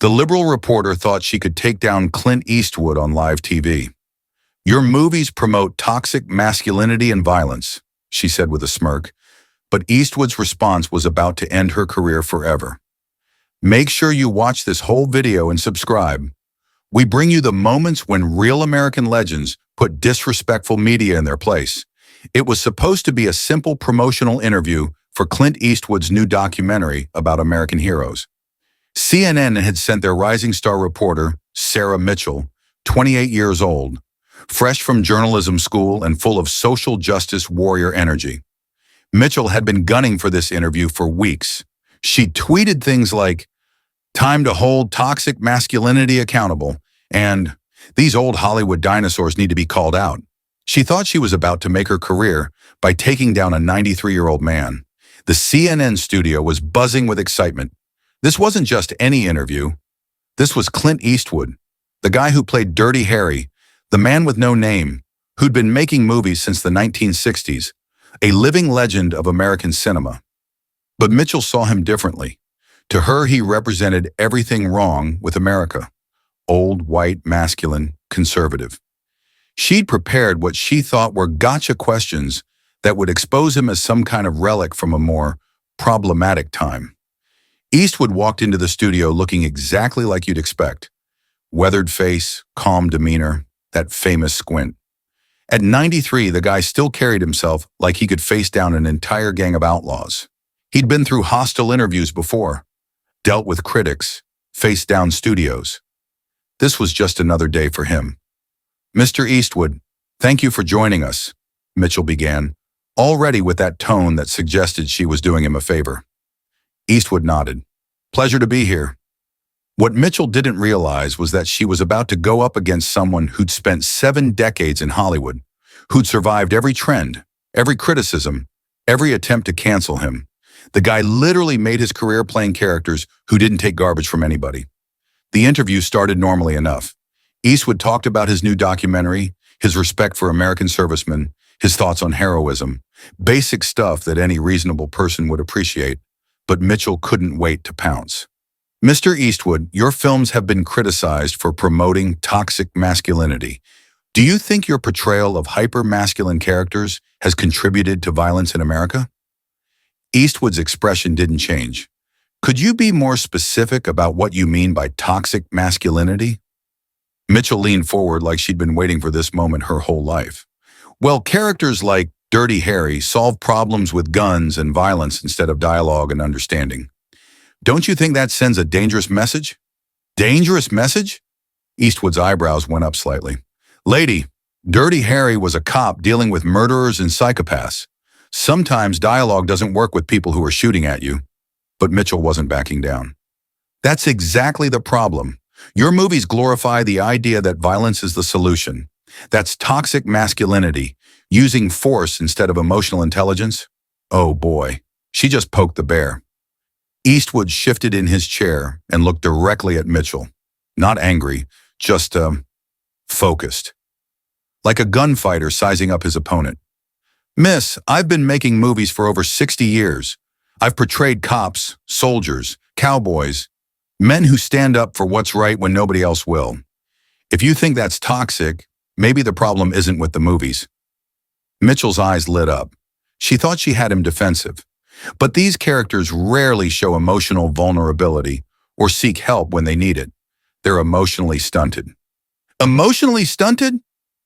The liberal reporter thought she could take down Clint Eastwood on live TV. "Your movies promote toxic masculinity and violence," she said with a smirk, but Eastwood's response was about to end her career forever. "Make sure you watch this whole video and subscribe. We bring you the moments when real American legends put disrespectful media in their place." It was supposed to be a simple promotional interview for Clint Eastwood's new documentary about American heroes. CNN had sent their rising star reporter, Sarah Mitchell, 28 years old, fresh from journalism school and full of social justice warrior energy. Mitchell had been gunning for this interview for weeks. She tweeted things like, "Time to hold toxic masculinity accountable," and "These old Hollywood dinosaurs need to be called out." She thought she was about to make her career by taking down a 93-year-old man. The CNN studio was buzzing with excitement. This wasn't just any interview. This was Clint Eastwood, the guy who played Dirty Harry, the man with no name, who'd been making movies since the 1960s, a living legend of American cinema. But Mitchell saw him differently. To her, he represented everything wrong with America: old, white, masculine, conservative. She'd prepared what she thought were gotcha questions that would expose him as some kind of relic from a more problematic time. Eastwood walked into the studio looking exactly like you'd expect. Weathered face, calm demeanor, that famous squint. At 93, the guy still carried himself like he could face down an entire gang of outlaws. He'd been through hostile interviews before, dealt with critics, faced down studios. This was just another day for him. "Mr. Eastwood, thank you for joining us," Mitchell began, already with that tone that suggested she was doing him a favor. Eastwood nodded. "Pleasure to be here." What Mitchell didn't realize was that she was about to go up against someone who'd spent 7 decades in Hollywood, who'd survived every trend, every criticism, every attempt to cancel him. The guy literally made his career playing characters who didn't take garbage from anybody. The interview started normally enough. Eastwood talked about his new documentary, his respect for American servicemen, his thoughts on heroism, basic stuff that any reasonable person would appreciate, but Mitchell couldn't wait to pounce. "Mr. Eastwood, your films have been criticized for promoting toxic masculinity. Do you think your portrayal of hyper-masculine characters has contributed to violence in America?" Eastwood's expression didn't change. "Could you be more specific about what you mean by toxic masculinity?" Mitchell leaned forward like she'd been waiting for this moment her whole life. "Well, characters like Dirty Harry solve problems with guns and violence instead of dialogue and understanding. Don't you think that sends a dangerous message?" "Dangerous message?" Eastwood's eyebrows went up slightly. "Lady, Dirty Harry was a cop dealing with murderers and psychopaths. Sometimes dialogue doesn't work with people who are shooting at you." But Mitchell wasn't backing down. "That's exactly the problem. Your movies glorify the idea that violence is the solution. That's toxic masculinity, using force instead of emotional intelligence." Oh boy, she just poked the bear. Eastwood shifted in his chair and looked directly at Mitchell. Not angry, just, focused. Like a gunfighter sizing up his opponent. "Miss, I've been making movies for over 60 years. I've portrayed cops, soldiers, cowboys, men who stand up for what's right when nobody else will. If you think that's toxic, maybe the problem isn't with the movies." Mitchell's eyes lit up. She thought she had him defensive. But these characters rarely show emotional vulnerability or seek help when they need it. They're emotionally stunted. "Emotionally stunted?"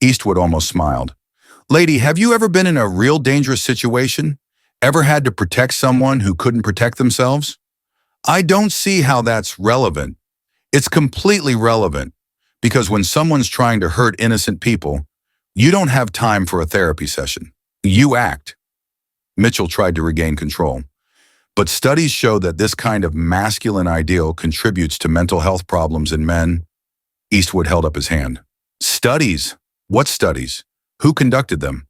Eastwood almost smiled. "Lady, have you ever been in a real dangerous situation? Ever had to protect someone who couldn't protect themselves?" "I don't see how that's relevant." "It's completely relevant, because when someone's trying to hurt innocent people, you don't have time for a therapy session. You act." Mitchell tried to regain control. "But studies show that this kind of masculine ideal contributes to mental health problems in men." Eastwood held up his hand. "Studies? What studies? Who conducted them?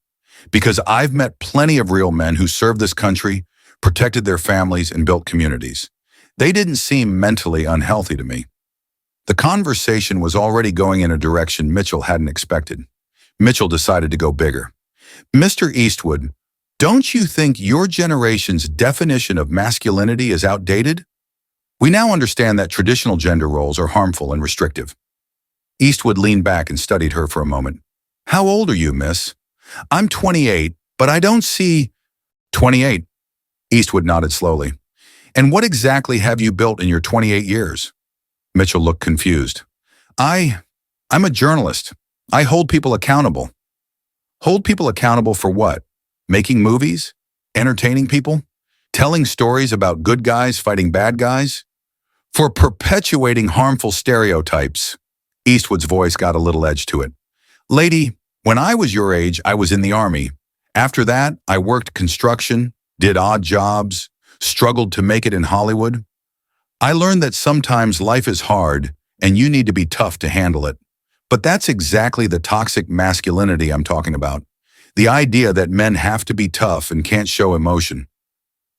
Because I've met plenty of real men who served this country, protected their families, and built communities. They didn't seem mentally unhealthy to me." The conversation was already going in a direction Mitchell hadn't expected. Mitchell decided to go bigger. "Mr. Eastwood, don't you think your generation's definition of masculinity is outdated?" We now understand that traditional gender roles are harmful and restrictive. Eastwood leaned back and studied her for a moment. How old are you, miss? I'm 28, but I don't see... 28. Eastwood nodded slowly. And what exactly have you built in your 28 years? Mitchell looked confused. I'm a journalist. I hold people accountable. Hold people accountable for what? Making movies? Entertaining people? Telling stories about good guys fighting bad guys? For perpetuating harmful stereotypes. Eastwood's voice got a little edge to it. Lady, when I was your age, I was in the Army. After that, I worked construction, did odd jobs, struggled to make it in Hollywood. I learned that sometimes life is hard and you need to be tough to handle it. But that's exactly the toxic masculinity I'm talking about. The idea that men have to be tough and can't show emotion.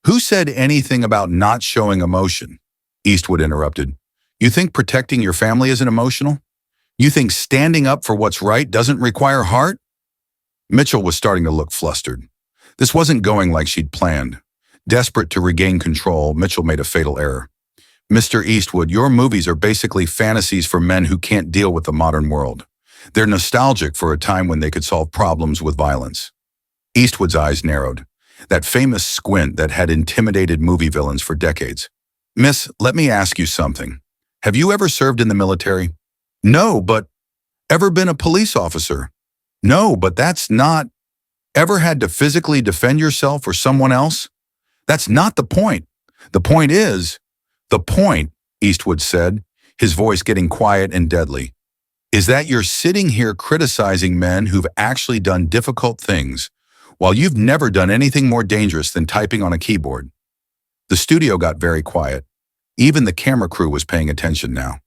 Who said anything about not showing emotion? Eastwood interrupted. You think protecting your family isn't emotional? You think standing up for what's right doesn't require heart? Mitchell was starting to look flustered. This wasn't going like she'd planned. Desperate to regain control, Mitchell made a fatal error. Mr. Eastwood, your movies are basically fantasies for men who can't deal with the modern world. They're nostalgic for a time when they could solve problems with violence. Eastwood's eyes narrowed. That famous squint that had intimidated movie villains for decades. Miss, let me ask you something. Have you ever served in the military? No, but... Ever been a police officer? No, but that's not... Ever had to physically defend yourself or someone else? That's not the point. The point is... The point, Eastwood said, his voice getting quiet and deadly, is that you're sitting here criticizing men who've actually done difficult things, while you've never done anything more dangerous than typing on a keyboard. The studio got very quiet. Even the camera crew was paying attention now.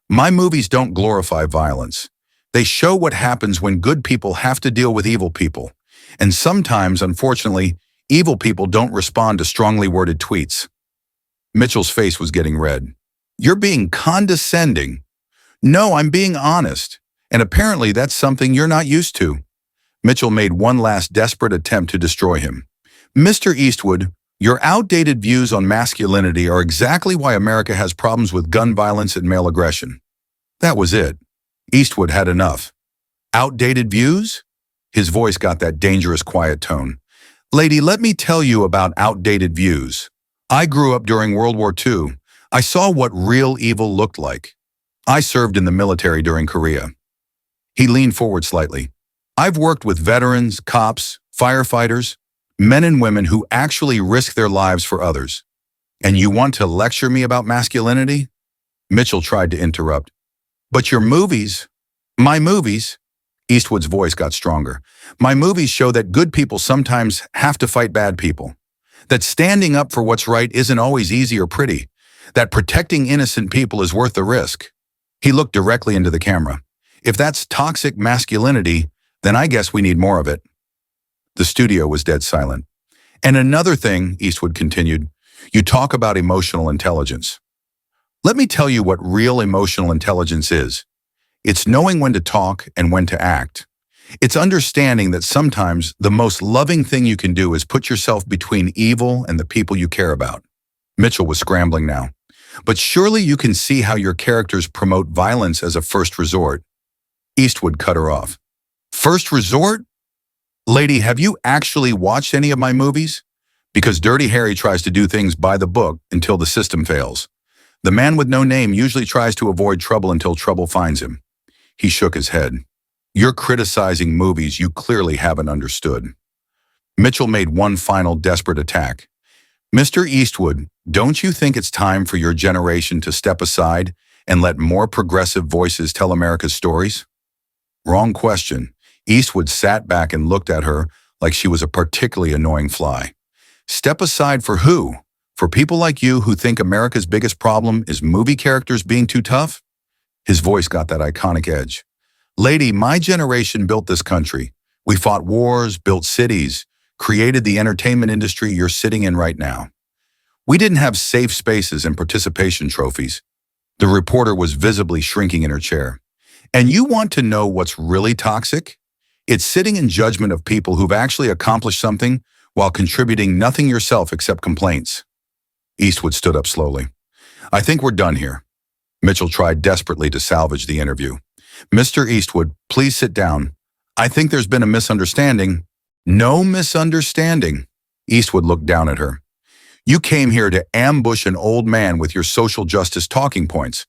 My movies don't glorify violence. They show what happens when good people have to deal with evil people. And sometimes, unfortunately, evil people don't respond to strongly worded tweets. Mitchell's face was getting red. You're being condescending. No, I'm being honest. And apparently that's something you're not used to. Mitchell made one last desperate attempt to destroy him. Mr. Eastwood, your outdated views on masculinity are exactly why America has problems with gun violence and male aggression. That was it. Eastwood had enough. Outdated views? His voice got that dangerous quiet tone. Lady, let me tell you about outdated views. I grew up during World War II. I saw what real evil looked like. I served in the military during Korea. He leaned forward slightly. I've worked with veterans, cops, firefighters, men and women who actually risk their lives for others. And you want to lecture me about masculinity? Mitchell tried to interrupt. But your movies, my movies, Eastwood's voice got stronger. My movies show that good people sometimes have to fight bad people. That standing up for what's right isn't always easy or pretty. That protecting innocent people is worth the risk. He looked directly into the camera. If that's toxic masculinity, then I guess we need more of it. The studio was dead silent. And another thing, Eastwood continued, you talk about emotional intelligence. Let me tell you what real emotional intelligence is. It's knowing when to talk and when to act. It's understanding that sometimes the most loving thing you can do is put yourself between evil and the people you care about. Mitchell was scrambling now. But surely you can see how your characters promote violence as a first resort. Eastwood cut her off. First resort? Lady, have you actually watched any of my movies? Because Dirty Harry tries to do things by the book until the system fails. The man with no name usually tries to avoid trouble until trouble finds him. He shook his head. You're criticizing movies you clearly haven't understood. Mitchell made one final desperate attack. Mr. Eastwood, don't you think it's time for your generation to step aside and let more progressive voices tell America's stories? Wrong question. Eastwood sat back and looked at her like she was a particularly annoying fly. Step aside for who? For people like you who think America's biggest problem is movie characters being too tough? His voice got that iconic edge. Lady, my generation built this country. We fought wars, built cities, created the entertainment industry you're sitting in right now. We didn't have safe spaces and participation trophies. The reporter was visibly shrinking in her chair. And you want to know what's really toxic? It's sitting in judgment of people who've actually accomplished something while contributing nothing yourself except complaints. Eastwood stood up slowly. I think we're done here. Mitchell tried desperately to salvage the interview. Mr. Eastwood, please sit down. I think there's been a misunderstanding. No misunderstanding. Eastwood looked down at her. You came here to ambush an old man with your social justice talking points.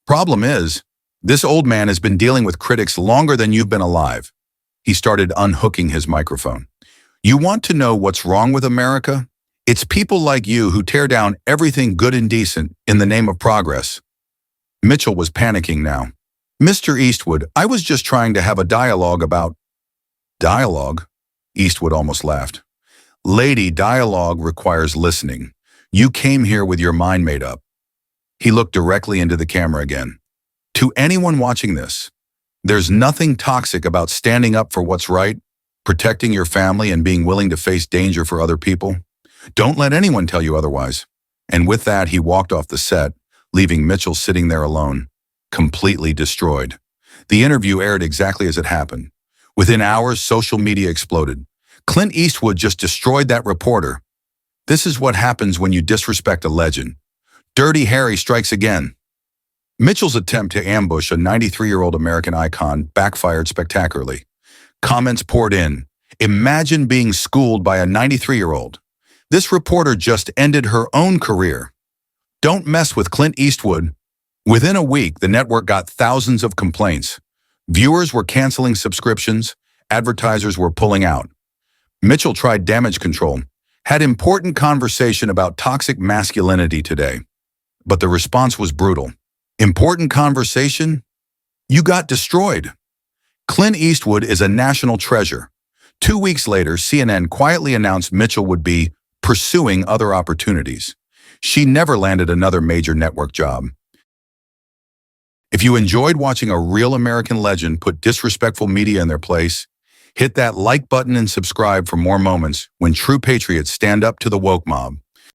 Problem is, this old man has been dealing with critics longer than you've been alive. He started unhooking his microphone. You want to know what's wrong with America? It's people like you who tear down everything good and decent in the name of progress. Mitchell was panicking now. Mr. Eastwood, I was just trying to have a dialogue about... Dialogue? Eastwood almost laughed. Lady, dialogue requires listening. You came here with your mind made up. He looked directly into the camera again. To anyone watching this, there's nothing toxic about standing up for what's right, protecting your family, and being willing to face danger for other people. Don't let anyone tell you otherwise. And with that, he walked off the set, leaving Mitchell sitting there alone, completely destroyed. The interview aired exactly as it happened. Within hours, social media exploded. Clint Eastwood just destroyed that reporter. This is what happens when you disrespect a legend. Dirty Harry strikes again. Mitchell's attempt to ambush a 93-year-old American icon backfired spectacularly. Comments poured in. Imagine being schooled by a 93-year-old. This reporter just ended her own career. Don't mess with Clint Eastwood. Within a week, the network got thousands of complaints. Viewers were canceling subscriptions. Advertisers were pulling out. Mitchell tried damage control, had important conversation about toxic masculinity today. But the response was brutal. Important conversation? You got destroyed. Clint Eastwood is a national treasure. 2 weeks later, CNN quietly announced Mitchell would be pursuing other opportunities. She never landed another major network job. If you enjoyed watching a real American legend put disrespectful media in their place, hit that like button and subscribe for more moments when true patriots stand up to the woke mob.